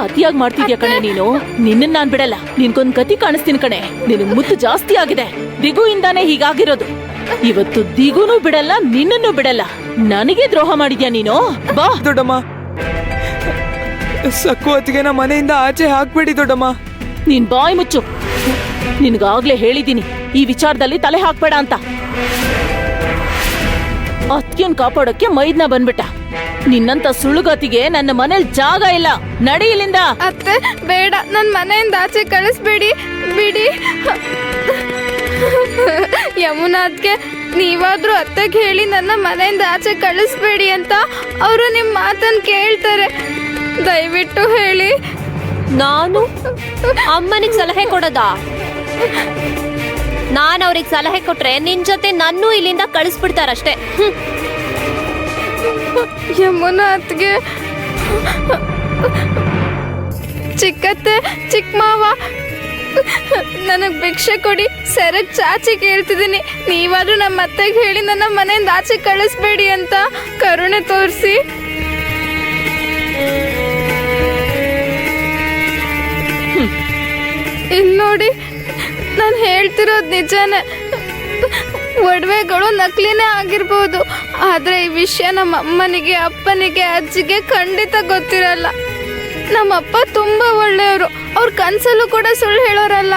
ಅತಿಯಾಗಿ ಮಾಡ್ತಿದ್ಯಾ ಕಣೆ ನೀನು. ನಿನ್ನ ನಾನ್ ಬಿಡಲ್ಲ. ನಿನ್ಗೊಂದ್ ಗತಿ ಕಾಣಿಸ್ತೀನಿ ಕಣೆ. ನಿನ್ ಮುತ್ತು ಜಾಸ್ತಿ ಆಗಿದೆ. ದಿಗು ಇಂದಾನೆ ಹೀಗಾಗಿರೋದು. ಇವತ್ತು ದಿಗುನೂ ಬಿಡಲ್ಲ, ನಿನ್ನನ್ನು ಬಿಡಲ್ಲ. ನನಗೆ ದ್ರೋಹ ಮಾಡಿದ್ಯಾ ನೀನು. ಬಾ ದೊಡ್ಡಮ್ಮ, ಸಕ್ಕು ಹೊತ್ತಿಗೆ ನಮ್ಮ ಮನೆಯಿಂದ ಆಚೆ ಹಾಕ್ಬೇಡಿ ದೊಡ್ಡಮ್ಮ. ನೀನ್ ಬಾಯ್ ಮುಚ್ಚು. ನಿನ್ಗಾಗ್ಲೇ ಹೇಳಿದೀನಿ ಈ ವಿಚಾರದಲ್ಲಿ ತಲೆ ಹಾಕ್ಬೇಡ ಅಂತ. ಅತ್ಯನ್ ಕಾಪಾಡೋಕೆ ಮೈದ್ನ ಬಂದ್ಬಿಟ್ಟ. ನಿನ್ನಂತ ಸುಳ್ಳುಗಾತಿಗೆ ನನ್ನ ಮನೇಲಿ ಜಾಗ ಇಲ್ಲ. ನಡಿ ಇಲ್ಲಿಂದ. ಅತ್ತೆ ಬೇಡ, ನನ್ ಮನೆಯಿಂದ ಆಚೆ ಕಳಿಸ್ಬೇಡಿ, ಬಿಡಿ. ಯಮುನಾಥ್ಗೆ ನೀವಾದ್ರೂ ಅತ್ತೆಗೆ ಹೇಳಿ ನನ್ನ ಮನೆಯಿಂದ ಆಚೆ ಕಳಿಸ್ಬೇಡಿ ಅಂತ. ಅವರು ನಿಮ್ ಮಾತನ್ನ ಕೇಳ್ತಾರೆ, ದಯವಿಟ್ಟು ಹೇಳಿ. ನಾನು ಅಮ್ಮನಿಗೆ ಸಲಹೆ ಕೊಡೋದಾ? ನಾನು ಅವ್ರಿಗೆ ಸಲಹೆ ಕೊಟ್ರೆ ನಿನ್ ಜೊತೆ ನನ್ನೂ ಇಲ್ಲಿಂದ ಕಳಿಸ್ಬಿಡ್ತಾರಷ್ಟೇ. ಯಮುನಾಥ್ಗೆ ಚಿಕ್ಕತ್ತೆ, ಚಿಕ್ಕ ಮಾವ, ನನಗ್ ಭಿಕ್ಷೆ ಕೊಡಿ, ಸೆರಗ್ ಚಾಚಿ ಕೇಳ್ತಿದ್ದೀನಿ. ನೀವಾದ್ರೂ ನಮ್ಮ ಅತ್ತೆಗೆ ಹೇಳಿ ನನ್ನ ಮನೆಯಿಂದ ಆಚೆ ಕಳಿಸ್ಬೇಡಿ ಅಂತ ಕರುಣೆ ತೋರಿಸಿ. ಇಲ್ಲಿ ನೋಡಿ, ನಾನು ಹೇಳ್ತಿರೋದು ನಿಜಾನೇ. ಒಡವೆಗಳು ನಕಲಿನೇ ಆಗಿರ್ಬೋದು, ಆದ್ರೆ ಈ ವಿಷಯ ನಮ್ಮ ಅಮ್ಮನಿಗೆ, ಅಪ್ಪನಿಗೆ, ಅಜ್ಜಿಗೆ ಖಂಡಿತ ಗೊತ್ತಿರಲ್ಲ. ನಮ್ಮಪ್ಪ ತುಂಬಾ ಒಳ್ಳೆಯವರು. ಅವ್ರ ಕನ್ಸಲ್ಲೂ ಕೂಡ ಸುಳ್ಳು ಹೇಳೋರಲ್ಲ.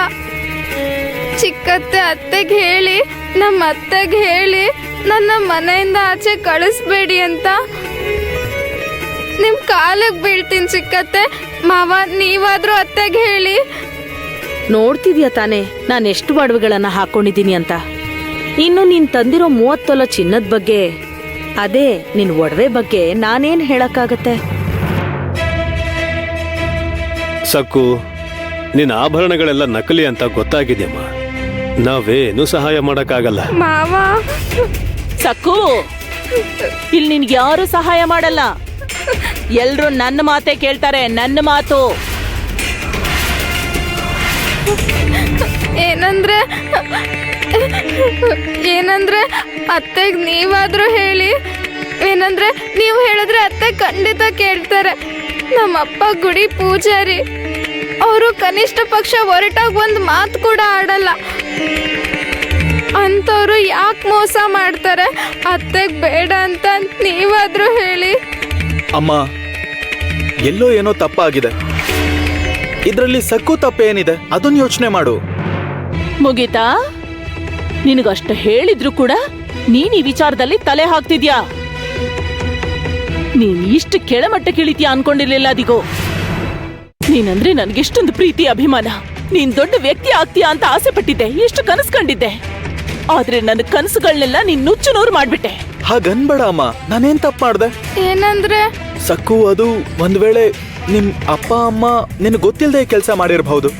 ಚಿಕ್ಕತ್ತೆ ಅತ್ತೆಗೆ ಹೇಳಿ, ನಮ್ಮ ಅತ್ತೆಗೆ ಹೇಳಿ ನನ್ನ ಮನೆಯಿಂದ ಆಚೆ ಕಳಿಸ್ಬೇಡಿ ಅಂತ. ನಿಮ್ ಕಾಲಿಗೆ ಬೀಳ್ತೀನಿ ಚಿಕ್ಕತ್ತೆ. ಮಾವ, ನೀವಾದ್ರೂ ಅತ್ತೆಗೆ ಹೇಳಿ. ನೋಡ್ತಿದ್ಯಾ ತಾನೆ ನಾನು ಎಷ್ಟು ಒಡವೆಗಳನ್ನ ಹಾಕೊಂಡಿದೀನಿ ಅಂತ. ಇನ್ನು ನೀನ್ ತಂದಿರೋ 30 ತೊಲ ಚಿನ್ನದ ಬಗ್ಗೆ, ಅದೇ ನಿನ್ ಒಡವೆ ಬಗ್ಗೆ ನಾನೇನ್ ಹೇಳಕ್ಕಾಗತ್ತೆ? ಸಕ್ಕು, ನಿನ್ನ ಆಭರಣಗಳೆಲ್ಲ ನಕಲಿ ಅಂತ ಗೊತ್ತಾಗಿದೆಯಮ್ಮ. ನಾವೇನು ಸಹಾಯ ಮಾಡಕ್ಕಾಗಲ್ಲ. ಮಾವ, ಸಕ್ಕು, ಇಲ್ಲಿ ನಿನ್ಗೆ ಯಾರು ಸಹಾಯ ಮಾಡಲ್ಲ. ಎಲ್ರು ನನ್ನ ಮಾತೇ ಕೇಳ್ತಾರೆ, ನನ್ನ ಮಾತು. ಏನಂದ್ರೆ ಅತ್ತೆಗೆ ನೀವಾದ್ರೂ ಹೇಳಿ. ಏನಂದ್ರೆ ನೀವು ಹೇಳಿದ್ರೆ ಅತ್ತೆ ಖಂಡಿತ ಕೇಳ್ತಾರೆ. ನಮ್ಮಪ್ಪ ಗುಡಿ ಪೂಜಾರಿ, ಅವರು ಕನಿಷ್ಠ ಪಕ್ಷ ಹೊರಟಾಗ ಒಂದು ಮಾತು ಕೂಡ ಆಡಲ್ಲ. ಅಂಥವ್ರು ಯಾಕೆ ಮೋಸ ಮಾಡ್ತಾರೆ? ಅತ್ತೆಗೆ ಬೇಡ ಅಂತ ನೀವಾದ್ರೂ ಹೇಳಿ. ಅಮ್ಮ, ಎಲ್ಲೋ ಏನೋ ತಪ್ಪಾಗಿದೆ. ಇದರಲ್ಲಿ ಸಕ್ಕು ತಪ್ಪೇನಿದೆ ಅದನ್ನ ಯೋಚನೆ ಮಾಡು. ಮುಗೀತಾ? ನಿನಗಷ್ಟು ಹೇಳಿದ್ರು ಕೂಡ ನೀನ್ ಈ ವಿಚಾರದಲ್ಲಿ ತಲೆ ಹಾಕ್ತಿದ್ಯಾ. ನೀನ್ ಇಷ್ಟು ಕೆಳಮಟ್ಟಕ್ಕೆ ಇಳಿತೀಯ ಅನ್ಕೊಂಡಿರ್ಲಿಲ್ಲ ದಿಗೋ. ನೀನಂದ್ರೆ ನನ್ಗೆಷ್ಟೊಂದು ಪ್ರೀತಿ, ಅಭಿಮಾನ. ನೀನ್ ದೊಡ್ಡ ವ್ಯಕ್ತಿ ಆಗ್ತೀಯಾ ಅಂತ ಆಸೆ ಪಟ್ಟಿದ್ದೆ, ಎಷ್ಟು ಕನಸು ಕಂಡಿದ್ದೆ. ಆದ್ರೆ ನನ್ನ ಕನಸುಗಳನ್ನೆಲ್ಲ ನೀನ್ ನುಚ್ಚು ನೂರು ಮಾಡ್ಬಿಟ್ಟೆ. ಹಾಗನ್ಬೇಡ ಅಮ್ಮ, ನಾನೇನ್ ತಪ್ಪು ಮಾಡ್ದೆ? ಏನಂದ್ರೆ ಸಕ್ಕು, ಅದು ಒಂದ್ ವೇಳೆ ನಿಮ್ ಅಪ್ಪ ಅಮ್ಮ ನಿನ್ ಗೊತ್ತಿಲ್ಲದೆ ಕೆಲಸ ಮಾಡಿರಬಹುದು.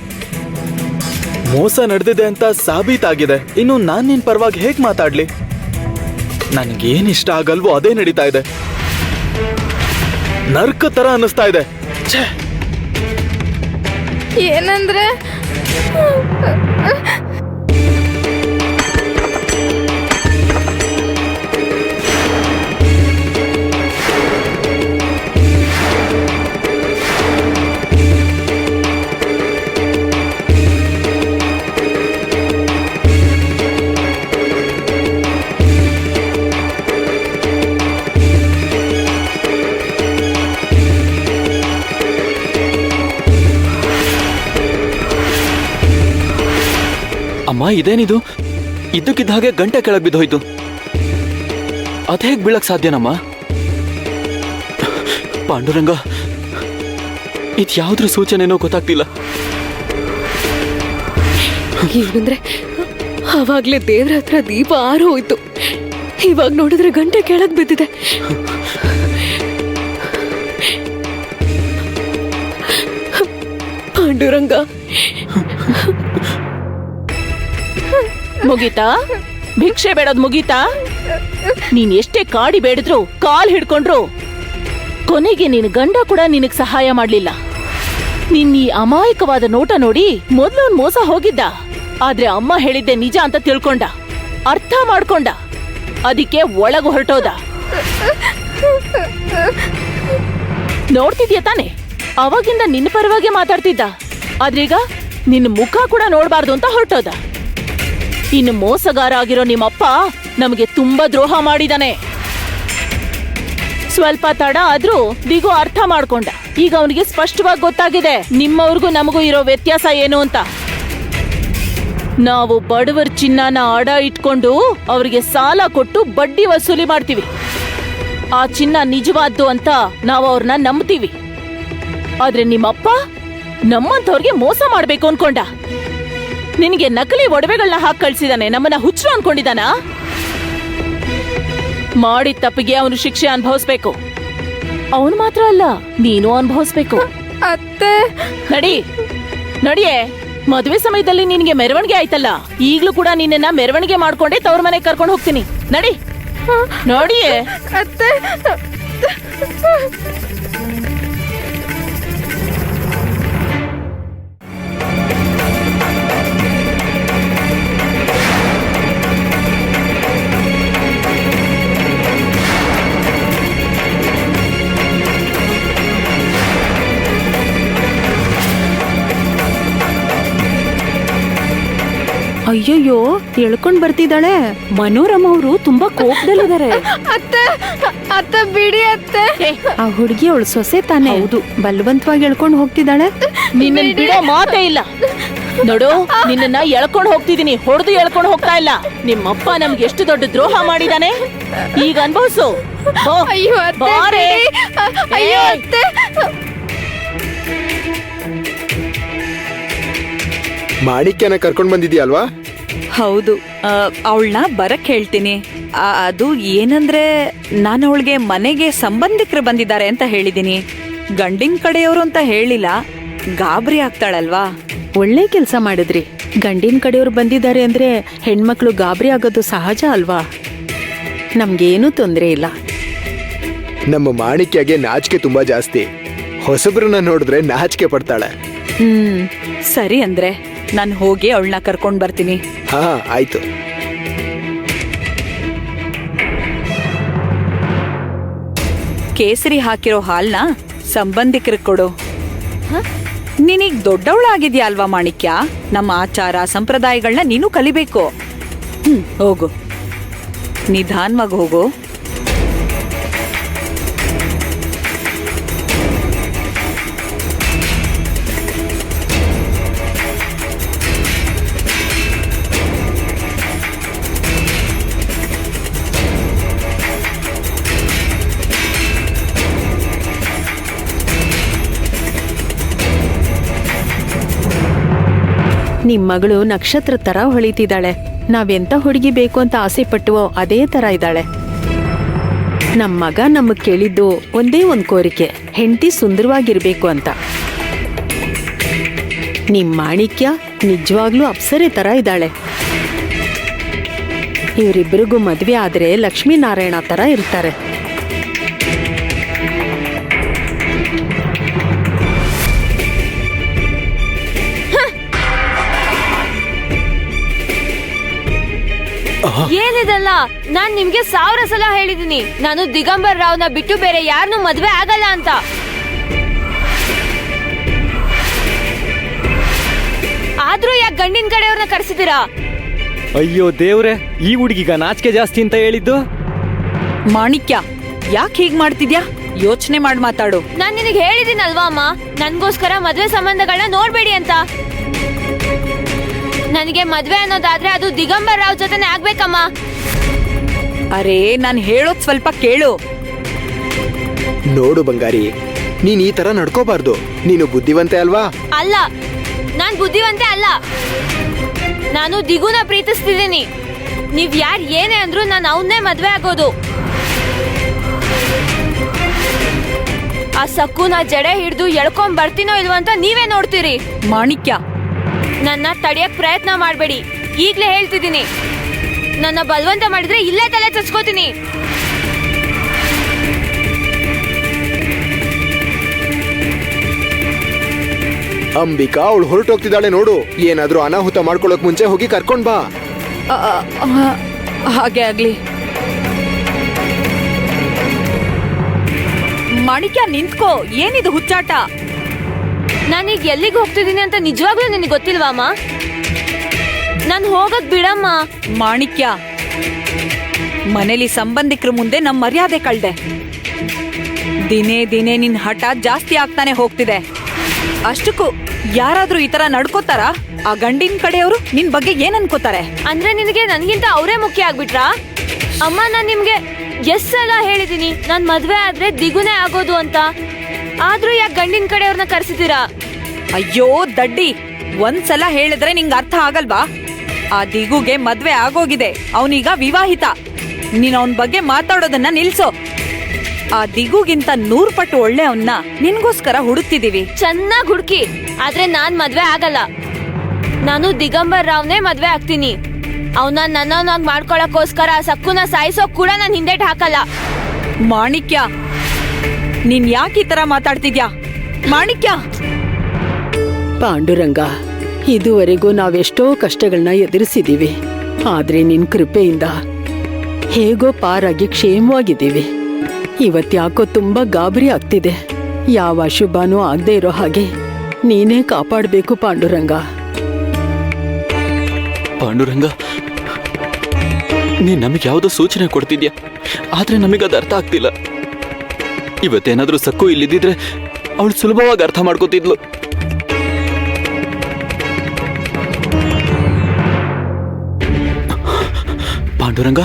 ಮೋಸ ನಡೆದಿದೆ ಅಂತ ಸಾಬೀತಾಗಿದೆ. ಇನ್ನು ನಾನ್ ನಿನ್ ಪರವಾಗಿ ಹೇಗ್ ಮಾತಾಡ್ಲಿ? ನನ್ಗೇನ್ ಇಷ್ಟ ಆಗಲ್ವೋ ಅದೇ ನಡೀತಾ ಇದೆ. ನರ್ಕ ತರ ಅನ್ನಿಸ್ತಾ ಇದೆ. ಛೇ! ಏನಂದ್ರೆ ಅಮ್ಮ, ಇದೇನಿದು? ಇದ್ದಕ್ಕಿದ್ದ ಹಾಗೆ ಗಂಟೆ ಕೆಳಗೆ ಬಿದ್ದೋಯ್ತು. ಅದೇಗ್ ಬೀಳಕ್ ಸಾಧ್ಯನಮ್ಮ? ಪಾಂಡುರಂಗ, ಇದ್ಯಾವ್ದ್ರ ಸೂಚನೆನೋ ಗೊತ್ತಾಗ್ತಿಲ್ಲ. ಏನಂದ್ರೆ ಅವಾಗ್ಲೇ ದೇವ್ರ ಹತ್ರ ದೀಪ ಆರು ಹೋಯ್ತು. ಇವಾಗ ನೋಡಿದ್ರೆ ಗಂಟೆ ಕೆಳಗ್ ಬಿದ್ದಿದೆ. ಪಾಂಡುರಂಗ, ಮುಗೀತಾ? ಭಿಕ್ಷೆ ಬೇಡೋದ್ ಮುಗೀತಾ? ನೀನ್ ಎಷ್ಟೇ ಕಾಡಿ ಬೇಡಿದ್ರು, ಕಾಲ್ ಹಿಡ್ಕೊಂಡ್ರು, ಕೊನೆಗೆ ನಿನ್ ಗಂಡ ಕೂಡ ನಿನಗ್ ಸಹಾಯ ಮಾಡ್ಲಿಲ್ಲ. ನಿನ್ ಈ ಅಮಾಯಕವಾದ ನೋಟ ನೋಡಿ ಮೊದ್ಲು ಅವ್ನ್ ಮೋಸ ಹೋಗಿದ್ದ. ಆದ್ರೆ ಅಮ್ಮ ಹೇಳಿದ್ದೆ ನಿಜ ಅಂತ ತಿಳ್ಕೊಂಡ, ಅರ್ಥ ಮಾಡ್ಕೊಂಡ. ಅದಕ್ಕೆ ಒಳಗು ಹೊರಟೋದ. ನೋಡ್ತಿದ್ಯಾ ತಾನೆ? ಅವಾಗಿಂದ ನಿನ್ನ ಪರವಾಗಿ ಮಾತಾಡ್ತಿದ್ದ ಆದ್ರೀಗ ನಿನ್ನ ಮುಖ ಕೂಡ ನೋಡ್ಬಾರ್ದು ಅಂತ ಹೊರಟೋದ. ಇನ್ನು ಮೋಸಗಾರ ಆಗಿರೋ ನಿಮ್ಮಪ್ಪ ನಮಗೆ ತುಂಬಾ ದ್ರೋಹ ಮಾಡಿದಾನೆ. ಸ್ವಲ್ಪ ತಡ ಆದ್ರೂ ದಿಗು ಅರ್ಥ ಮಾಡ್ಕೊಂಡ. ಈಗ ಅವನಿಗೆ ಸ್ಪಷ್ಟವಾಗಿ ಗೊತ್ತಾಗಿದೆ ನಿಮ್ಮವ್ರಿಗೂ ನಮಗೂ ಇರೋ ವ್ಯತ್ಯಾಸ ಏನು ಅಂತ. ನಾವು ಬಡವರ ಚಿನ್ನನ ಅಡ ಇಟ್ಕೊಂಡು ಅವ್ರಿಗೆ ಸಾಲ ಕೊಟ್ಟು ಬಡ್ಡಿ ವಸೂಲಿ ಮಾಡ್ತೀವಿ. ಆ ಚಿನ್ನ ನಿಜವಾದ್ದು ಅಂತ ನಾವು ಅವ್ರನ್ನ ನಂಬ್ತೀವಿ. ಆದ್ರೆ ನಿಮ್ಮಪ್ಪ ನಮ್ಮಂತವ್ರಿಗೆ ಮೋಸ ಮಾಡ್ಬೇಕು ಅನ್ಕೊಂಡ. ನಿನಗೆ ನಕಲಿ ಒಡವೆಗಳನ್ನ ಹಾಕಿ ಕಳ್ಸಿದಾನೆ. ನಮ್ಮನ್ನ ಹುಚ್ಚರು ಅನ್ಕೊಂಡಿದಾನ? ಮಾಡಿದ ತಪ್ಪಿಗೆ ಅವನು ಶಿಕ್ಷೆ ಅನುಭವಿಸ್ಬೇಕು. ಅವನು ಮಾತ್ರ ಅಲ್ಲ, ನೀನು ಅನುಭವಿಸ್ಬೇಕು. ಅತ್ತೆ, ನಡಿಯೇ. ಮದುವೆ ಸಮಯದಲ್ಲಿ ನಿನಗೆ ಮೆರವಣಿಗೆ ಆಯ್ತಲ್ಲ, ಈಗ್ಲೂ ಕೂಡ ನಿನ್ನ ಮೆರವಣಿಗೆ ಮಾಡ್ಕೊಂಡೆ ತವ್ರ ಮನೆಗೆ ಕರ್ಕೊಂಡು ಹೋಗ್ತೀನಿ. ನೋಡಿಯೇ. ಅತ್ತೆ. ಅಯ್ಯಯ್ಯೋ, ಎಳ್ಕೊಂಡ್ ಬರ್ತಿದ್ದಾಳೆ. ಮನೋರಮ ಅವರು ತುಂಬಾ ಕೋಪದಲ್ಲಿದ್ದಾರೆ. ಅತ್ತೆ, ಅತ್ತೆ ಬಿಡಿ ಅತ್ತೆ. ಆ ಹುಡುಗಿ ಅವಳು ಸೊಸೆ ತಾನೇ. ಹೌದು, ಬಲವಂತವಾಗಿ ಎಳ್ಕೊಂಡು ಹೋಗ್ತಿದ್ದಾಳೆ. ನಿನ್ನ ಬಿಡೋ ಮಾತೇ ಇಲ್ಲ. ನೋಡು, ನಿನ್ನ ಎಳ್ಕೊಂಡು ಹೋಗ್ತಿದೀನಿ, ಹೊಡೆದು ಎಳ್ಕೊಂಡು ಹೋಗ್ತಾ ಇಲ್ಲ. ನಿಮ್ಮಪ್ಪ ನಮ್ಗೆ ಎಷ್ಟು ದೊಡ್ಡ ದ್ರೋಹ ಮಾಡಿದಾನೆ, ಈಗ ಅನ್ಭವಿಸು. ಅಯ್ಯೋ ಅತ್ತೆ, ಬಾರೆ. ಬಿಡಿ. ಅಯ್ಯೋ ಅತ್ತೆ. ಮಾಣಿಕ್ಯನ ಕರ್ಕೊಂಡ್ ಬಂದಿದ್ಯಲ್ವಾ? ಹೌದು, ಅವಳನ್ನ ಬರಕ್ ಹೇಳ್ತೀನಿ. ಅದು ಏನಂದ್ರೆ ನಾನು ಅವಳಿಗೆ ಮನೆಗೆ ಸಂಬಂಧಿಕರು ಬಂದಿದ್ದಾರೆ ಅಂತ ಹೇಳಿದೀನಿ. ಗಂಡಿನ ಕಡೆಯವರು ಅಂತ ಹೇಳಿಲ್ಲ. ಗಾಬರಿ ಆಗ್ತಾಳಲ್ವಾ? ಒಳ್ಳೆ ಕೆಲಸ ಮಾಡಿದ್ರಿ. ಗಂಡಿನ ಕಡೆಯವ್ರು ಬಂದಿದ್ದಾರೆ ಅಂದ್ರೆ ಹೆಣ್ಮಕ್ಳು ಗಾಬರಿ ಆಗೋದು ಸಹಜ ಅಲ್ವಾ? ನಮ್ಗೇನು ತೊಂದರೆ ಇಲ್ಲ. ನಮ್ಮ ಮಾಣಿಕ್ಯಗೆ ನಾಚಿಕೆ ತುಂಬಾ ಜಾಸ್ತಿ. ಹೊಸಬ್ರನ್ನ ನೋಡಿದ್ರೆ ನಾಚಿಕೆ ಪಡ್ತಾಳೆ. ಸರಿ ಅಂದ್ರೆ ನಾನು ಹೋಗಿ ಅವಳನ್ನ ಕರ್ಕೊಂಡ್ ಬರ್ತೀನಿ. ಹಾ, ಆಯ್ತು. ಕೇಸರಿ ಹಾಕಿರೋ ಹಾಲ್ನ ಸಂಬಂಧಿಕರಿಗೆ ಕೊಡು. ನೀನೀಗ ದೊಡ್ಡವಳಾಗಿದ್ಯಾ ಅಲ್ವಾ ಮಾಣಿಕ್ಯ? ನಮ್ಮ ಆಚಾರ ಸಂಪ್ರದಾಯಗಳನ್ನ ನೀನು ಕಲಿಬೇಕು. ಹೋಗು, ನಿಧಾನವಾಗಿ ಹೋಗು. ನಿಮ್ ಮಗಳು ನಕ್ಷತ್ರ ತರ ಹೊಳಿತಿದ್ದಾಳೆ. ನಾವೆಂತ ಹುಡುಗಿ ಬೇಕು ಅಂತ ಆಸೆ ಪಟ್ಟುವೋ ಅದೇ ತರ ಇದ್ದಾಳೆ. ನಮ್ ಮಗ ನಮಗ್ ಕೇಳಿದ್ದು ಒಂದೇ ಒಂದ್ ಕೋರಿಕೆ, ಹೆಂಡತಿ ಸುಂದರವಾಗಿರ್ಬೇಕು ಅಂತ. ನಿಮ್ ಮಾಣಿಕ್ಯ ನಿಜವಾಗ್ಲೂ ಅಪ್ಸರೆ ತರ ಇದ್ದಾಳೆ. ಇವರಿಬ್ಬರಿಗೂ ಮದ್ವೆ ಆದ್ರೆ ಲಕ್ಷ್ಮೀನಾರಾಯಣ ತರ ಇರ್ತಾರೆ. ಏನಿದಲ್ಲ? ನಾನ್ ನಿಮ್ಗೆ 1000 ಸಲ ಹೇಳಿದೀನಿ, ನಾನು ದಿಗಂಬರ್ ರಾವ್ನ ಬಿಟ್ಟು ಬೇರೆ ಯಾರನ್ನೂ ಮದ್ವೆ ಆಗಲ್ಲ ಅಂತ. ಆದ್ರೂ ಯಾಕೆ ಗಂಡಿನ ಕಡೆಯವ್ರನ್ನ ಕರ್ಸಿದೀರಾ? ಅಯ್ಯೋ ದೇವ್ರೆ, ಈ ಹುಡುಗಿಗ ನಾಚಿಕೆ ಜಾಸ್ತಿ ಅಂತ ಹೇಳಿದ್ದು. ಮಾಣಿಕ್ಯ, ಯಾಕೆ ಹೀಗ್ ಮಾಡ್ತಿದ್ಯಾ? ಯೋಚನೆ ಮಾಡಿ ಮಾತಾಡು. ನಾನ್ ನಿನಗೆ ಹೇಳಿದೀನಲ್ವಾ ಅಮ್ಮ, ನನ್ಗೋಸ್ಕರ ಮದ್ವೆ ಸಂಬಂಧಗಳನ್ನ ನೋಡ್ಬೇಡಿ ಅಂತ. ನನಗೆ ಮದ್ವೆ ಅನ್ನೋದಾದ್ರೆ ಅದು ದಿಗಂಬರ್ ರಾವ್ ಜೊತೆನೆ ಆಗ್ಬೇಕಮ್ಮ. ಅರೇ, ನಾನು ಹೇಳೋದ್ ಸ್ವಲ್ಪ ಕೇಳು. ನೋಡು ಬಂಗಾರಿ, ನೀನ್ ಈ ತರ ನಡ್ಕೋಬಾರ್ದು. ನೀನು ಬುದ್ಧಿವಂತೆ ಅಲ್ವಾ? ಅಲ್ಲ, ನಾನ್ ಬುದ್ಧಿವಂತೆ ಅಲ್ಲ. ನಾನು ದಿಗುನ ಪ್ರೀತಿಸ್ತಿದ್ದೀನಿ. ನೀವ್ ಯಾರ್ ಏನೇ ಅಂದ್ರೂ ನಾನು ಅವನ್ನೇ ಮದ್ವೆ ಆಗೋದು. ಆ ಸಕ್ಕುನ ಜಡೆ ಹಿಡ್ದು ಎಳ್ಕೊಂಡ್ ಬರ್ತೀನೋ ಇಲ್ವೋ ಅಂತ ನೀವೇ ನೋಡ್ತೀರಿ. ಮಾಣಿಕ್ಯ, ನನ್ನ ತಡೆಯಕ್ ಪ್ರಯತ್ನ ಮಾಡ್ಬೇಡಿ. ಈಗ್ಲೇ ಹೇಳ್ತಿದ್ದೀನಿ, ನನ್ನ ಬಲವಂತ ಮಾಡಿದ್ರೆ ಇಲ್ಲೇ ತಲೆ ಚಚ್ಕೋತೀನಿ. ಅಂಬಿಕಾ, ಅವಳು ಹೊರಟೋಗ್ತಿದ್ದಾಳೆ ನೋಡು. ಏನಾದ್ರೂ ಅನಾಹುತ ಮಾಡ್ಕೊಳ್ಳೋಕ್ ಮುಂಚೆ ಹೋಗಿ ಕರ್ಕೊಂಡ್ ಬಾ. ಹಾಗೆ ಆಗ್ಲಿ. ಮಾಣಿಕ್ಯ, ನಿಂತ್ಕೋ. ಏನಿದು ಹುಚ್ಚಾಟ? ನಾನೀಗ ಎಲ್ಲಿಗೆ ಹೋಗ್ತಿದ್ದೀನಿ ಅಂತ ನಿಜವಾಗ್ಲೂ ನಿನಗೆ ಗೊತ್ತಿಲ್ವಾ ಅಮ್ಮ? ನಾನು ಹೋಗಕ್ ಬಿಡಮ್ಮ. ಮಾಣಿಕ್ಯ, ಮನೇಲಿ ಸಂಬಂಧಿಕರ ಮುಂದೆ ನಮ್ ಮರ್ಯಾದೆ ಕಳ್ದೆ. ದಿನೇ ದಿನೇ ನಿನ್ ಹಠ ಜಾಸ್ತಿ ಆಗ್ತಾನೆ ಹೋಗ್ತಿದೆ. ಅಷ್ಟಕ್ಕೂ ಯಾರಾದ್ರೂ ಈ ತರ ನಡ್ಕೋತಾರ? ಆ ಗಂಡಿನ ಕಡೆಯವರು ನಿನ್ ಬಗ್ಗೆ ಏನ್ ಅನ್ಕೋತಾರೆ? ಅಂದ್ರೆ ನಿನಗೆ ನನ್ಗಿಂತ ಅವರೇ ಮುಖ್ಯ ಆಗ್ಬಿಟ್ರಾ? ಅಮ್ಮ, ನಾನ್ ನಿಮ್ಗೆ ಎಷ್ಟ್ ಸಲ ಹೇಳಿದೀನಿ ನಾನ್ ಮದ್ವೆ ಆದ್ರೆ ದಿಗುನೇ ಆಗೋದು ಅಂತ. ಆದ್ರೂ ಯಾಕೆ ಗಂಡಿನ ಕಡೆಯವ್ರನ್ನ ಕರ್ಸಿದ್ದೀರಾ? ಅಯ್ಯೋ ದಡ್ಡಿ, ಒಂದ್ಸಲ ಹೇಳಿದ್ರೆ ನಿಂಗ್ ಅರ್ಥ ಆಗಲ್ವಾ? ಆ ದಿಗುಗೆ ಮದ್ವೆ ಆಗೋಗಿದೆ, ಅವನೀಗ ವಿವಾಹಿತ. ನೀನ್ ಅವನ್ ಬಗ್ಗೆ ಮಾತಾಡೋದನ್ನ ನಿಲ್ಸೋ. ಆ ದಿಗುಗಿಂತ 100 ಪಟ್ಟು ಒಳ್ಳೆ ಅವನ್ನ ನಿನ್ಗೋಸ್ಕರ ಹುಡುಕ್ತಿದೀವಿ. ಚೆನ್ನಾಗ್ ಹುಡುಕಿ, ಆದ್ರೆ ನಾನ್ ಮದ್ವೆ ಆಗಲ್ಲ. ನಾನು ದಿಗಂಬರ್ ರಾವ್ನೇ ಮದ್ವೆ ಆಗ್ತೀನಿ. ಅವನ್ನ ನನ್ನವನಾಗ್ ಮಾಡ್ಕೊಳಕ್ಕೋಸ್ಕರ ಸಕ್ಕುನ ಸಾಯಿಸೋಕ್ ಕೂಡ ನಾನ್ ಹಿಂದೇಟ್ ಹಾಕಲ್ಲ. ಮಾಣಿಕ್ಯ, ನೀನ್ ಯಾಕೆ ಈ ತರ ಮಾತಾಡ್ತಿದ್ಯಾ? ಮಾಣಿಕ್ಯ, ಪಾಂಡುರಂಗ, ಇದುವರೆಗೂ ನಾವೆಷ್ಟೋ ಕಷ್ಟಗಳನ್ನ ಎದುರಿಸಿದೀವಿ. ಆದ್ರೆ ನಿನ್ ಕೃಪೆಯಿಂದ ಹೇಗೋ ಪಾರಾಗಿ ಕ್ಷೇಮವಾಗಿದ್ದೀವಿ. ಇವತ್ತ್ಯಾಕೋ ತುಂಬಾ ಗಾಬರಿ ಆಗ್ತಿದೆ. ಯಾವ ಅಶುಭನೂ ಆಗದೆ ಇರೋ ಹಾಗೆ ನೀನೇ ಕಾಪಾಡಬೇಕು ಪಾಂಡುರಂಗ. ಪಾಂಡುರಂಗ, ನೀನ್ ನಮಗೆ ಯಾವುದೋ ಸೂಚನೆ ಕೊಡ್ತಿದ್ಯಾ, ಆದ್ರೆ ನಮಗದು ಅರ್ಥ ಆಗ್ತಿಲ್ಲ. ಇವತ್ತೇನಾದ್ರೂ ಸಕ್ಕು ಇಲ್ಲಿದ್ದಿದ್ರೆ ಅವಳು ಸುಲಭವಾಗಿ ಅರ್ಥ ಮಾಡ್ಕೋತಿದ್ಲು. ಪಾಂಡುರಂಗ,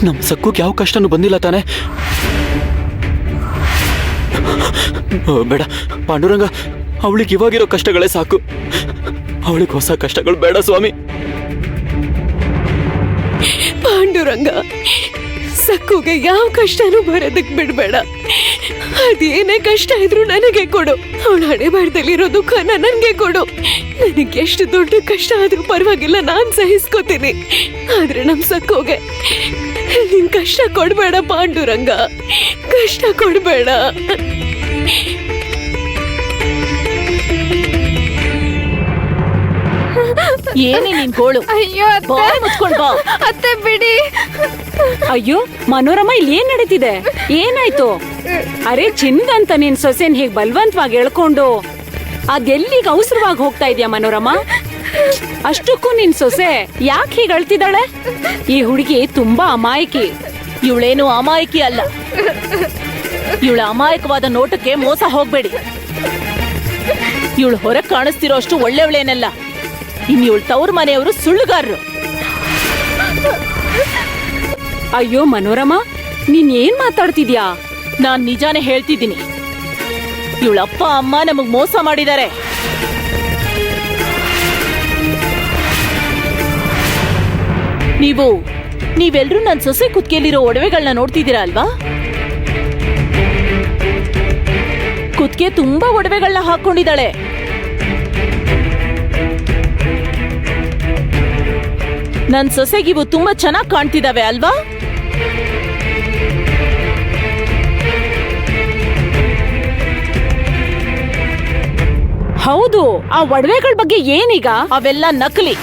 ನಮ್ಮ ಸಕ್ಕುಗೆ ಯಾವ ಕಷ್ಟನೂ ಬಂದಿಲ್ಲ ತಾನೆ? ಬೇಡ ಪಾಂಡುರಂಗ, ಅವಳಿಗೆ ಇವಾಗಿರೋ ಕಷ್ಟಗಳೇ ಸಾಕು. ಅವಳಿಗೆ ಹೊಸ ಕಷ್ಟಗಳು ಬೇಡ ಸ್ವಾಮಿ. ಪಾಂಡುರಂಗ, ಸಕ್ಕುಗೆ ಯಾವ ಕಷ್ಟನೂ ಬರೋದಕ್ ಬಿಡ್ಬೇಡ. ಅದೇನೇ ಕಷ್ಟ ಇದ್ರು ನನಗೆ ಕೊಡು. ಅವಳ ಹಣೆ ಬಾರದಲ್ಲಿರೋ ದುಃಖನ ನನಗೆ ಕೊಡು. ನನಗೆ ಎಷ್ಟು ದೊಡ್ಡ ಕಷ್ಟ ಆದ್ರೂ ಪರವಾಗಿಲ್ಲ, ನಾನ್ ಸಹಿಸ್ಕೋತೀನಿ. ಆದ್ರೆ ನಮ್ ಸಕ್ಕುಗೆ ನಿನ್ ಕಷ್ಟ ಕೊಡ್ಬೇಡ ಪಾಂಡುರಂಗ, ಕಷ್ಟ ಕೊಡ್ಬೇಡ. ಏನೇ ನಿನ್ ಗೋಳು? ಅಯ್ಯೋ ಬಾಯ್ ಮುಚ್ಕೊಂಡ್ ಬಾ. ಅತ್ತೆ ಬಿಡಿ. ಅಯ್ಯೋ ಮನೋರಮ, ಇಲ್ಲಿ ಏನ್ ನಡೀತಿದೆ? ಏನಾಯ್ತು? ಅರೆ ಚಿನ್ನದಂತ ನಿನ್ ಸೊಸೆನ್ ಹೀಗ್ ಬಲ್ವಂತವಾಗಿ ಎಳ್ಕೊಂಡು ಅದೆಲ್ಲಿಗೆ ಅವಸರವಾಗಿ ಹೋಗ್ತಾ ಇದ್ಯಾ ಮನೋರಮ? ಅಷ್ಟಕ್ಕೂ ನಿನ್ ಸೊಸೆ ಯಾಕೆ ಹೀಗ್ ಅಳ್ತಿದ್ದಾಳೆ? ಈ ಹುಡುಗಿ ತುಂಬಾ ಅಮಾಯಕಿ. ಇವಳೇನು ಅಮಾಯಕಿ ಅಲ್ಲ. ಇವಳ ಅಮಾಯಕವಾದ ನೋಟಕ್ಕೆ ಮೋಸ ಹೋಗ್ಬೇಡಿ. ಇವಳು ಹೊರಗ್ ಕಾಣಿಸ್ತಿರೋ ಅಷ್ಟು ಒಳ್ಳೆಯವಳೇನಲ್ಲ. ಇನ್ ಇವಳ ತವ್ರ ಮನೆಯವರು ಸುಳ್ಳುಗಾರರು. ಅಯ್ಯೋ ಮನೋರಮ, ನೀನ್ ಏನ್ ಮಾತಾಡ್ತಿದ್ಯಾ? ನಾನ್ ನಿಜಾನೇ ಹೇಳ್ತಿದ್ದೀನಿ. ಇವಳ ಅಪ್ಪ ಅಮ್ಮ ನಮಗ್ ಮೋಸ ಮಾಡಿದ್ದಾರೆ. ನೀವೆಲ್ರೂ ನನ್ ಸೊಸೆ ಕುತ್ತಿಗೆಲಿರೋ ಒಡವೆಗಳನ್ನ ನೋಡ್ತಿದ್ದೀರಾ ಅಲ್ವಾ? ಕುತ್ತಿಗೆ ತುಂಬಾ ಒಡವೆಗಳನ್ನ ಹಾಕೊಂಡಿದ್ದಾಳೆ. ನನ್ ಸೊಸೆಗಿವು ತುಂಬಾ ಚೆನ್ನಾಗ್ ಕಾಣ್ತಿದಾವೆ ಅಲ್ವಾ? ಹೌದು, ಆ ಒಡವೆಗಳ ಬಗ್ಗೆ ಏನೀಗ? ಅವೆಲ್ಲ ನಕಲಿ.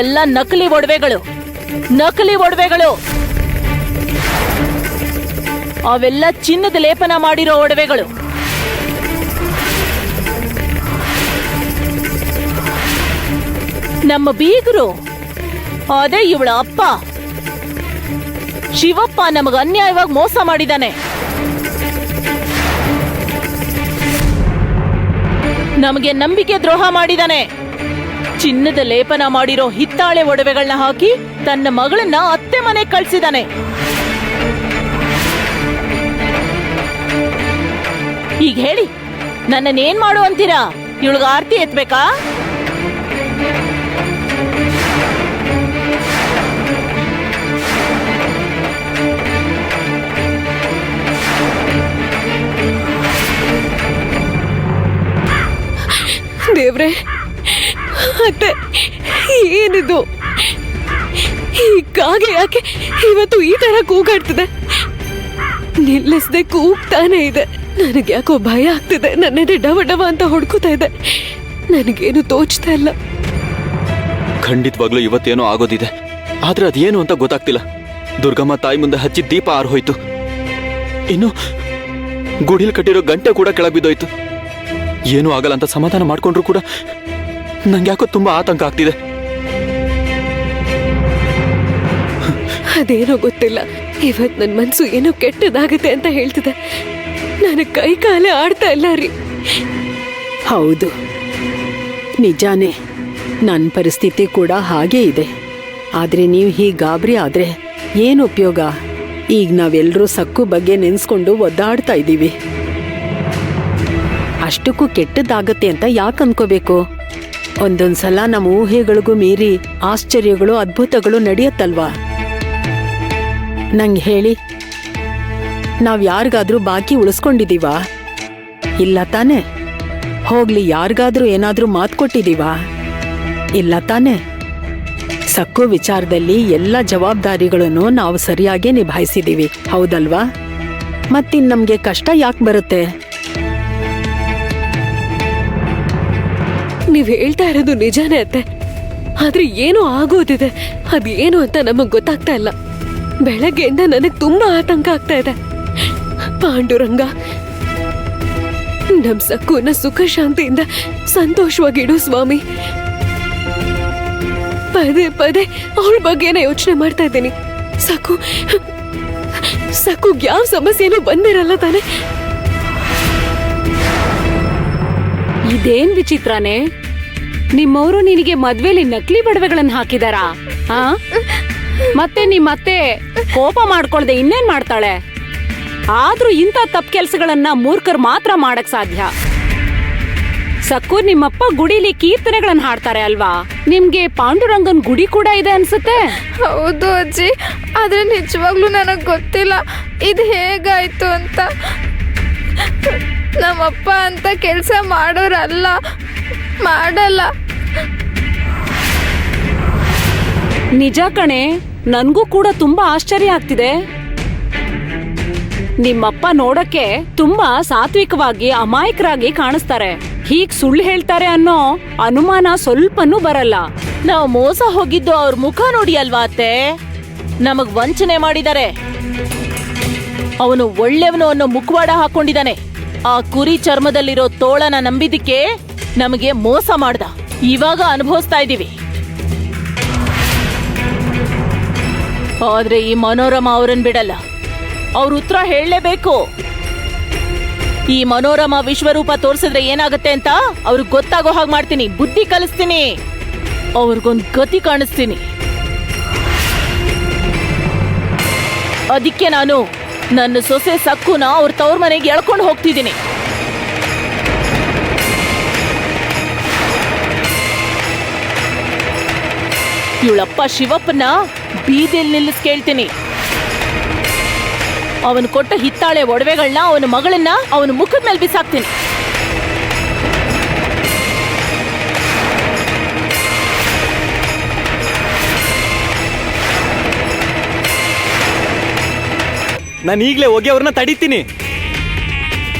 ಎಲ್ಲ ನಕಲಿ ಒಡವೆಗಳು, ನಕಲಿ ಒಡವೆಗಳು. ಅವೆಲ್ಲ ಚಿನ್ನದ ಲೇಪನ ಮಾಡಿರೋ ಒಡವೆಗಳು. ನಮ್ಮ ಬೀಗರು, ಅದೇ ಇವಳ ಅಪ್ಪ ಶಿವಪ್ಪ, ನಮಗ ಅನ್ಯಾಯವಾಗಿ ಮೋಸ ಮಾಡಿದಾನೆ. ನಮಗೆ ನಂಬಿಕೆ ದ್ರೋಹ ಮಾಡಿದಾನೆ. ಚಿನ್ನದ ಲೇಪನ ಮಾಡಿರೋ ಹಿತ್ತಾಳೆ ಒಡವೆಗಳನ್ನ ಹಾಕಿ ತನ್ನ ಮಗಳನ್ನ ಅತ್ತೆ ಮನೆ ಕಳ್ಸಿದಾನೆ. ಈಗ ಹೇಳಿ, ನನ್ನನ್ನೇನ್ ಮಾಡು ಅಂತೀರಾ? ಇವಳಿಗೆ ಆರ್ತಿ ಎತ್ಬೇಕಾ? ದೇವ್ರೆ, ಅತ್ತೆ ಏನಿದು? ಈ ಕಾಗೆ ಯಾಕೆ ಇವತ್ತು ಈ ತರ ಕೂಗಾಡ್ತಿದೆ? ನಿಲ್ಲಿಸದೆ ಕೂಗ್ತಾನೆ ಇದೆ. ನನಗೆ ಯಾಕೋ ಭಯ ಆಗ್ತಿದೆ. ನನ್ನೆದೆ ಡವ ಡವ ಅಂತ ಹೊಡ್ಕೋತಾ ಇದೆ. ನನಗೇನು ತೋಚ್ತಾ ಇಲ್ಲ. ಖಂಡಿತವಾಗ್ಲೂ ಇವತ್ತೇನೋ ಆಗೋದಿದೆ, ಆದ್ರೆ ಅದೇನು ಅಂತ ಗೊತ್ತಾಗ್ತಿಲ್ಲ. ದುರ್ಗಮ್ಮ ತಾಯಿ ಮುಂದೆ ಹಚ್ಚಿ ದೀಪ ಆರ್ಹೋಯ್ತು. ಇನ್ನು ಗುಡಿಲ್ ಕಟ್ಟಿರೋ ಗಂಟೆ ಕೂಡ ಕೆಳಗೆ ಬಿದ್ದೋಯ್ತು. ಏನೂ ಆಗಲ್ಲ ಅಂತ ಸಮಾಧಾನ ಮಾಡ್ಕೊಂಡ್ರು ಕೂಡ ನಂಗೆ ಯಾಕೋ ತುಂಬಾ ಆತಂಕ ಆಗ್ತಿದೆ. ಅದೇನೋ ಗೊತ್ತಿಲ್ಲ, ಇವತ್ ನನ್ ಮನ್ಸು ಏನೋ ಕೆಟ್ಟದಾಗತ್ತೆ ಅಂತ ಹೇಳ್ತಿದೆ. ನನಗೆ ಕೈ ಕಾಲೇ ಆಡ್ತಾ ಇಲ್ಲ ರೀ. ಹೌದು, ನಿಜಾನೇ. ನನ್ನ ಪರಿಸ್ಥಿತಿ ಕೂಡ ಹಾಗೇ ಇದೆ. ಆದ್ರೆ ನೀವು ಹೀಗೆ ಗಾಬರಿ ಆದ್ರೆ ಏನು ಉಪಯೋಗ? ಈಗ ನಾವೆಲ್ಲರೂ ಸಕ್ಕು ಬಗ್ಗೆ ನೆನ್ಸ್ಕೊಂಡು ಒದ್ದಾಡ್ತಾ ಇದ್ದೀವಿ. ಅಷ್ಟಕ್ಕೂ ಕೆಟ್ಟದ್ದಾಗತ್ತೆ ಅಂತ ಯಾಕೆ ಅನ್ಕೋಬೇಕು? ಒಂದೊಂದ್ಸಲ ನಮ್ಮ ಊಹೆಗಳಿಗೂ ಮೀರಿ ಆಶ್ಚರ್ಯಗಳು, ಅದ್ಭುತಗಳು ನಡೆಯತ್ತಲ್ವಾ? ನಂಗೆ ಹೇಳಿ, ನಾವ್ ಯಾರಿಗಾದ್ರೂ ಬಾಕಿ ಉಳಿಸ್ಕೊಂಡಿದೀವಾ? ಇಲ್ಲ ತಾನೆ? ಹೋಗ್ಲಿ, ಯಾರಿಗಾದ್ರೂ ಏನಾದ್ರೂ ಮಾತು ಕೊಟ್ಟಿದೀವಾ? ಇಲ್ಲ ತಾನೆ? ಸಕ್ಕು ವಿಚಾರದಲ್ಲಿ ಎಲ್ಲ ಜವಾಬ್ದಾರಿಗಳನ್ನು ನಾವು ಸರಿಯಾಗಿ ನಿಭಾಯಿಸಿದೀವಿ, ಹೌದಲ್ವಾ? ಮತ್ತಿನ್ ನಮ್ಗೆ ಕಷ್ಟ ಯಾಕೆ ಬರುತ್ತೆ? ನೀವ್ ಹೇಳ್ತಾ ಇರೋದು ನಿಜಾನೇ ಅತ್ತೆ, ಆದ್ರೆ ಏನೋ ಆಗೋದಿದೆ. ಅದೇನು ಅಂತ ನಮಗ್ ಗೊತ್ತಾಗ್ತಾ ಇಲ್ಲ. ಬೆಳಗ್ಗೆಯಿಂದ ನನಗ್ ತುಂಬಾ ಆತಂಕ ಆಗ್ತಾ ಇದೆ. ಪಾಂಡುರಂಗ, ನಮ್ ಸಕ್ಕುನ ಸುಖ ಶಾಂತಿಯಿಂದ ಸಂತೋಷವಾಗಿಡು ಸ್ವಾಮಿ. ಪದೇ ಪದೇ ಅವಳ ಬಗ್ಗೆನೇ ಯೋಚನೆ ಮಾಡ್ತಾ ಇದ್ದೀನಿ. ಸಕ್ಕುಗ್ ಯಾವ ಸಮಸ್ಯೆನೂ ಬಂದಿರಲ್ಲ ತಾನೆ? ಇದೇನ್ ವಿಚಿತ್ರನೇ, ನಿಮ್ಮವರು ನಿನಗೆ ಮದ್ವೆಲಿ ನಕಲಿ ಬಡವೆಗಳನ್ನ ಹಾಕಿದಾರಾ? ಮತ್ತೆ ನಿಮ್ಮತ್ತೆ ಕೋಪ ಮಾಡ್ಕೊಳ್ದೆ ಇನ್ನೇನ್ ಮಾಡ್ತಾಳೆ? ಆದ್ರೂ ಇಂಥ ತಪ್ಪು ಕೆಲ್ಸಗಳನ್ನ ಮೂರ್ಖರು ಮಾತ್ರ ಮಾಡಕ್ ಸಾಧ್ಯ. ಸಕ್ಕು, ನಿಮ್ಮಪ್ಪ ಗುಡಿಲಿ ಕೀರ್ತನೆಗಳನ್ನ ಹಾಡ್ತಾರೆ ಅಲ್ವಾ? ನಿಮ್ಗೆ ಪಾಂಡುರಂಗನ್ ಗುಡಿ ಕೂಡ ಇದೆ ಅನ್ಸುತ್ತೆ. ಹೌದು ಅಜ್ಜಿ, ಆದ್ರೆ ನಿಜವಾಗ್ಲೂ ನನಗ್ ಗೊತ್ತಿಲ್ಲ ಇದು ಹೇಗಾಯ್ತು ಅಂತ. ನಮ್ಮಪ್ಪ ಅಂತ ಕೆಲಸ ಮಾಡೋರಲ್ಲ, ಮಾಡಲ್ಲ. ನಿಜ ಕಣೆ, ನನ್ಗೂ ಕೂಡ ತುಂಬಾ ಆಶ್ಚರ್ಯ ಆಗ್ತಿದೆ. ನಿಮ್ಮಪ್ಪ ನೋಡಕ್ಕೆ ತುಂಬಾ ಸಾತ್ವಿಕವಾಗಿ, ಅಮಾಯಕರಾಗಿ ಕಾಣಿಸ್ತಾರೆ. ಹೀಗ್ ಸುಳ್ಳು ಹೇಳ್ತಾರೆ ಅನ್ನೋ ಅನುಮಾನ ಸ್ವಲ್ಪನೂ ಬರಲ್ಲ. ನಾವು ಮೋಸ ಹೋಗಿದ್ದು ಅವ್ರ ಮುಖ ನೋಡಿ ಅಲ್ವಾ ಅತ್ತೆ? ನಮಗ್ ವಂಚನೆ ಮಾಡಿದ್ದಾರೆ. ಅವನು ಒಳ್ಳೆಯವನು ಅನ್ನೋ ಮುಖವಾಡ ಹಾಕೊಂಡಿದ್ದಾನೆ. ಆ ಕುರಿ ಚರ್ಮದಲ್ಲಿರೋ ತೋಳನ ನಂಬಿದಕ್ಕೆ ನಮಗೆ ಮೋಸ ಮಾಡ್ದ. ಇವಾಗ ಅನುಭವಿಸ್ತಾ ಇದೀವಿ. ಆದ್ರೆ ಈ ಮನೋರಮಾ ಅವರನ್ ಬಿಡಲ್ಲ. ಅವ್ರ ಉತ್ತರ ಹೇಳಲೇಬೇಕು. ಈ ಮನೋರಮಾ ವಿಶ್ವರೂಪ ತೋರ್ಸಿದ್ರೆ ಏನಾಗುತ್ತೆ ಅಂತ ಅವ್ರಿಗೆ ಗೊತ್ತಾಗೋ ಹಾಗೆ ಮಾಡ್ತೀನಿ. ಬುದ್ಧಿ ಕಲಿಸ್ತೀನಿ, ಅವ್ರಿಗೊಂದ್ ಗತಿ ಕಾಣಿಸ್ತೀನಿ. ಅದಕ್ಕೆ ನಾನು ನನ್ನ ಸೊಸೆ ಸಕ್ಕುನ ಅವ್ರ ತವ್ರ ಮನೆಗೆ ಎಳ್ಕೊಂಡು ಹೋಗ್ತಿದ್ದೀನಿ. ಇವಳಪ್ಪ ಶಿವಪ್ಪನ ಬೀದಿಲ್ ನಿಲ್ಲಿಸ್ ಕೇಳ್ತೀನಿ. ಅವನು ಕೊಟ್ಟ ಹಿತ್ತಾಳೆ ಒಡವೆಗಳನ್ನ, ಅವನ ಮಗಳನ್ನ ಅವನ ಮುಖದ ಮೇಲೆ ಬಿಸಾಕ್ತೀನಿ. ನಾನು ಈಗಲೇ ಹೋಗಿ ಅವ್ರನ್ನ ತಡಿತೀನಿ.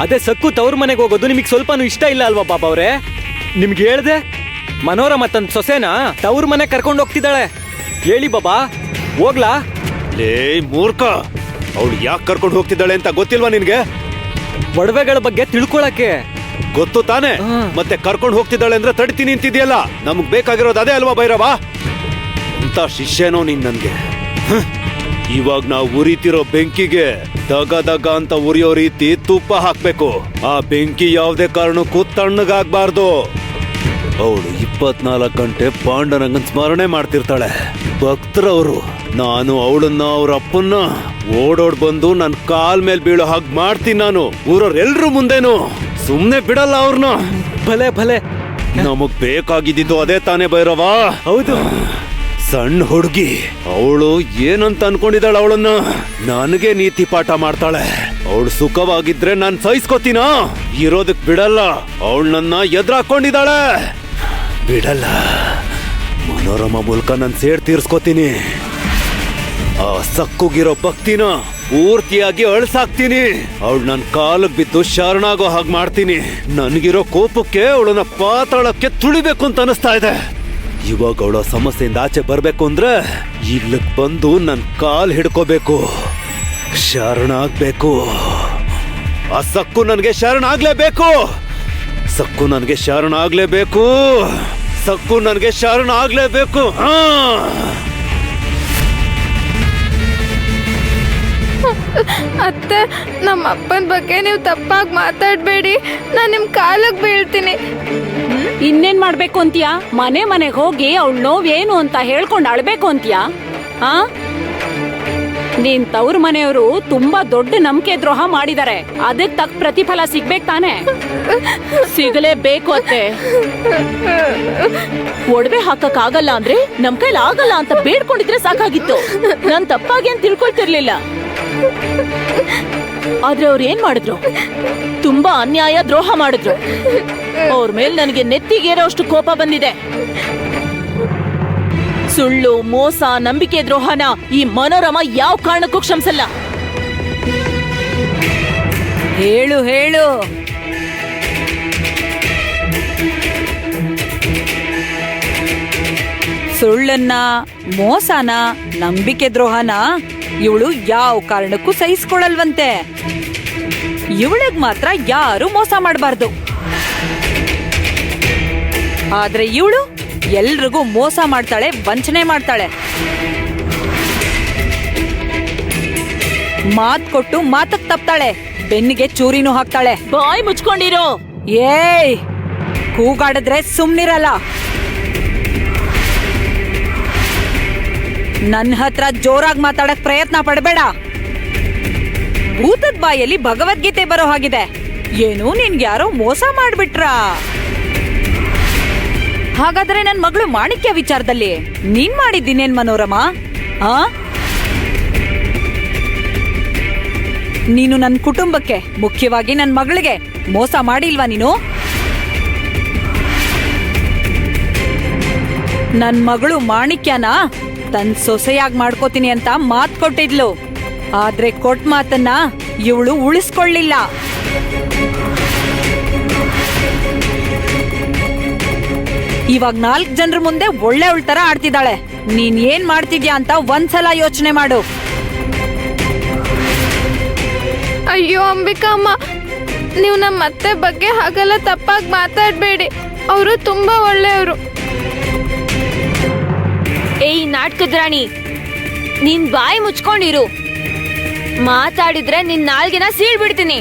ಅದೇ ಸಕ್ಕು ತವ್ರ ಮನೆಗೆ ಹೋಗೋದು ನಿಮಗೆ ಸ್ವಲ್ಪನೂ ಇಷ್ಟ ಇಲ್ಲ ಅಲ್ವಾ ಬಾಬಾ ಅವ್ರೆ? ನಿಮ್ಗೆ ಹೇಳ್ದೆ ಮನೋರಮ ತನ್ನ ಸೊಸೆನ ತವ್ರ ಮನೆ ಕರ್ಕೊಂಡು ಹೋಗ್ತಿದ್ದಾಳೆ. ಹೇಳಿ ಬಾಬಾ, ಹೋಗ್ಲಾ? ಲೇ ಮೂರ್ಖ, ಅವಳು ಯಾಕೆ ಕರ್ಕೊಂಡು ಹೋಗ್ತಿದ್ದಾಳೆ ಅಂತ ಗೊತ್ತಿಲ್ವಾ ನಿನ್ಗೆ? ಒಡವೆಗಳ ಬಗ್ಗೆ ತಿಳ್ಕೊಳಕ್ಕೆ. ಗೊತ್ತು ತಾನೆ, ಮತ್ತೆ ಕರ್ಕೊಂಡು ಹೋಗ್ತಿದ್ದಾಳೆ ಅಂದ್ರೆ ತಡಿತೀನಿ ಅಂತಿದ್ಯಲ್ಲ. ನಮಗ್ ಬೇಕಾಗಿರೋದು ಅದೇ ಅಲ್ವಾ ಭೈರವ? ಅಂತ ಶಿಷ್ಯನೋ ನೀನ್ ನನ್ಗೆ? ಇವಾಗ ನಾವು ಉರಿತಿರೋ ಬೆಂಕಿಗೆ ದಗ ದಗ ಅಂತ ಉರಿಯೋ ರೀತಿ ತುಪ್ಪ ಹಾಕ್ಬೇಕು. ಆ ಬೆಂಕಿ ಯಾವುದೇ ಕಾರಣಕ್ಕೂ ತಣ್ಣಗಾಗ್ಬಾರ್ದು. ಅವಳು 24 ಗಂಟೆ ಪಾಂಡುರಂಗನ್ ಸ್ಮರಣೆ ಮಾಡ್ತಿರ್ತಾಳೆ. ಭಕ್ತರವರು. ನಾನು ಅವಳನ್ನ, ಅವ್ರ ಅಪ್ಪನ್ನ ಓಡೋಡ್ ಬಂದು ನನ್ ಕಾಲ್ ಮೇಲೆ ಬೀಳೋ ಹಾಗೆ ಮಾಡ್ತೀನಿ. ನಾನು ಊರವ್ರೆಲ್ರೂ ಮುಂದೇನು ಸುಮ್ನೆ ಬಿಡಲ್ಲ ಅವ್ರನ್ನ. ಭಲೆ ಭಲೆ, ನಮಗ್ ಬೇಕಾಗಿದ್ದು ಅದೇ ತಾನೇ ಭೈರವ? ಹೌದು. ಸಣ್ಣ ಹುಡುಗಿ ಅವಳು ಏನಂತ ಅನ್ಕೊಂಡಿದ್ದಾಳ? ಅವಳನ್ನ ನನಗೆ ನೀತಿ ಪಾಠ ಮಾಡ್ತಾಳೆ. ಅವಳು ಸುಖವಾಗಿದ್ರೆ ನಾನ್ ಸಹಿಸ್ಕೋತೀನ? ಇರೋದಕ್ ಬಿಡಲ್ಲ. ಅವಳು ನನ್ನ ಎದುರಾಕೊಂಡಿದ್ದಾಳೆ, ಬಿಡಲ್ಲ. ಮನೋರಮ ಮೂಲಕ ನನ್ ಸೇಡ್ ತೀರ್ಸ್ಕೋತೀನಿ. ಆ ಸಕ್ಕುಗಿರೋ ಭಕ್ತಿನ ಪೂರ್ತಿಯಾಗಿ ಅಳ್ಸಾಕ್ತೀನಿ. ಅವಳು ನನ್ ಕಾಲಕ್ ಬಿದ್ದು ಶರಣಾಗೋ ಹಾಗೆ ಮಾಡ್ತೀನಿ. ನನ್ಗಿರೋ ಕೋಪಕ್ಕೆ ಅವಳನ್ನ ಪಾತಾಳಕ್ಕೆ ತುಳಿಬೇಕು ಅಂತ ಅನಿಸ್ತಾ ಇದೆ. ಇವಾಗ ಅವಳ ಸಮಸ್ಯೆಯಿಂದ ಆಚೆ ಬರ್ಬೇಕು ಅಂದ್ರೆ ಇಲ್ಲಿಗ್ ಬಂದು ನನ್ ಕಾಲ್ ಹಿಡ್ಕೋಬೇಕು, ಶರಣಾಗ್ಬೇಕು. ಆ ಸಕ್ಕು ನನಗೆ ಶರಣಾಗ್ಲೇಬೇಕು, ಸಕ್ಕು ನನಗೆ ಶರಣಾಗ್ಲೇಬೇಕು, ಸಕ್ಕು ನನಗೆ ಶರಣಾಗ್ಲೇಬೇಕು. ಅತ್ತೆ, ನಮ್ಮ ಅಪ್ಪನ ಬಗ್ಗೆ ನೀವು ತಪ್ಪಾಗಿ ಮಾತಾಡಬೇಡಿ. ನಾನು ನಿಮ್ಮ ಕಾಲಿಗೆ ಬೀಳ್ತೀನಿ. ಇನ್ನೇನ್ ಮಾಡ್ಬೇಕು ಅಂತೀಯಾ? ಮನೆಗೆ ಹೋಗಿ ಅವಳ ನೋವೇನು ಅಂತ ಹೇಳ್ಕೊಂಡು ಅಳ್ಬೇಕು ಅಂತೀಯಾ? ಆ ನೀನ್ ತವ್ರ ಮನೆಯವರು ತುಂಬಾ ದೊಡ್ಡ ನಂಬಿಕೆ ದ್ರೋಹ ಮಾಡಿದ್ದಾರೆ. ಅದಕ್ಕೆ ತಕ್ಕ ಪ್ರತಿಫಲ ಸಿಗ್ಬೇಕು ತಾನೆ? ಸಿಗಲೇಬೇಕು ಅತ್ತೆ. ಒಡವೆ ಹಾಕಕ್ ಆಗಲ್ಲ ಅಂದ್ರೆ ನಮ್ ಕೈಲಿ ಆಗಲ್ಲ ಅಂತ ಬೇಡ್ಕೊಂಡಿದ್ರೆ ಸಾಕಾಗಿತ್ತು. ನಾನ್ ತಪ್ಪಾಗಿ ಅಂತ ತಿಳ್ಕೊಳ್ತಿರ್ಲಿಲ್ಲ. ಆದ್ರೆ ಅವ್ರು ಏನ್ ಮಾಡಿದ್ರು? ತುಂಬಾ ಅನ್ಯಾಯ, ದ್ರೋಹ ಮಾಡಿದ್ರು. ಅವ್ರ ಮೇಲೆ ನನಗೆ ನೆತ್ತಿಗೇರೋ ಅಷ್ಟು ಕೋಪ ಬಂದಿದೆ. ಸುಳ್ಳು, ಮೋಸ, ನಂಬಿಕೆ ದ್ರೋಹನ ಈ ಮನೋರಮ ಯಾವ ಕಾರಣಕ್ಕೂ ಕ್ಷಮಿಸಲ್ಲ. ಹೇಳು ಹೇಳು. ಸುಳ್ಳನ್ನ, ಮೋಸನ, ನಂಬಿಕೆ ದ್ರೋಹನ ಇವಳು ಯಾವ ಕಾರಣಕ್ಕೂ ಸಹಿಸ್ಕೊಳಲ್ವಂತೆ. ಇವಳಿಗ್ ಮಾತ್ರ ಯಾರು ಮೋಸ ಮಾಡಬಾರ್ದು. ಆದ್ರೆ ಇವಳು ಎಲ್ರಿಗೂ ಮೋಸ ಮಾಡ್ತಾಳೆ, ವಂಚನೆ ಮಾಡ್ತಾಳೆ. ಮಾತ್ ಕೊಟ್ಟು ಮಾತಕ್ ತಪ್ತಾಳೆ, ಬೆನ್ನಿಗೆ ಚೂರಿನೂ ಹಾಕ್ತಾಳೆ. ಬಾಯ್ ಮುಚ್ಕೊಂಡಿರೋ. ಏಯ್, ಕೂಗಾಡಿದ್ರೆ ಸುಮ್ನಿರಲ್ಲ. ನನ್ನ ಹತ್ರ ಜೋರಾಗಿ ಮಾತಾಡಕ್ ಪ್ರಯತ್ನ ಪಡಬೇಡ. ಭೂತದ ಬಾಯಲ್ಲಿ ಭಗವದ್ಗೀತೆ ಬರೋ ಹಾಗಿದೆ. ಏನು, ನಿನ್ಗೆ ಯಾರೋ ಮೋಸ ಮಾಡ್ಬಿಟ್ರಾ? ಹಾಗಾದ್ರೆ ನನ್ ಮಗಳು ಮಾಣಿಕ್ಯ ವಿಚಾರದಲ್ಲಿ ನೀನ್ ಮಾಡಿದ್ದೀನೇನ್ ಮನೋರಮ? ಆ ನೀನು ನನ್ನ ಕುಟುಂಬಕ್ಕೆ, ಮುಖ್ಯವಾಗಿ ನನ್ನ ಮಗಳಿಗೆ ಮೋಸ ಮಾಡಿಲ್ವಾ ನೀನು? ನನ್ ಮಗಳು ಮಾಣಿಕ್ಯನ ತನ್ ಸೊಸೆಯಾಗಿ ಮಾಡ್ಕೋತೀನಿ ಅಂತ ಮಾತ್ ಕೊಟ್ಟಿದ್ಲು. ಆದ್ರೆ ಕೊಟ್ಟ ಮಾತನ್ನ ಇವಳು ಉಳಿಸ್ಕೊಳ್ಳಿಲ್ಲ. ಇವಾಗ 4 ಜನರ ಮುಂದೆ ಒಳ್ಳೆ ತರ ಆಡ್ತಿದ್ದಾಳೆ. ನೀನ್ ಏನ್ ಮಾಡ್ತಿದ್ಯಾ ಅಂತ ಒಂದ್ಸಲ ಯೋಚನೆ ಮಾಡು. ಅಯ್ಯೋ ಅಂಬಿಕಮ್ಮ, ನೀವು ನಮ್ಮ ಅತ್ತೆ ಬಗ್ಗೆ ಹಾಗೆಲ್ಲ ತಪ್ಪಾಗಿ ಮಾತಾಡಬೇಡಿ. ಅವರು ತುಂಬಾ ಒಳ್ಳೆಯವರು. ಏಯ್ ನಾಟಕದ ರಾಣಿ, ನೀನ್ ಬಾಯಿ ಮುಚ್ಕೊಂಡಿರು. ಮಾತಾಡಿದ್ರೆ ನಿನ್ ನಾಲ್ಗೆನ ಸೀಳ್ಬಿಡ್ತೀನಿ.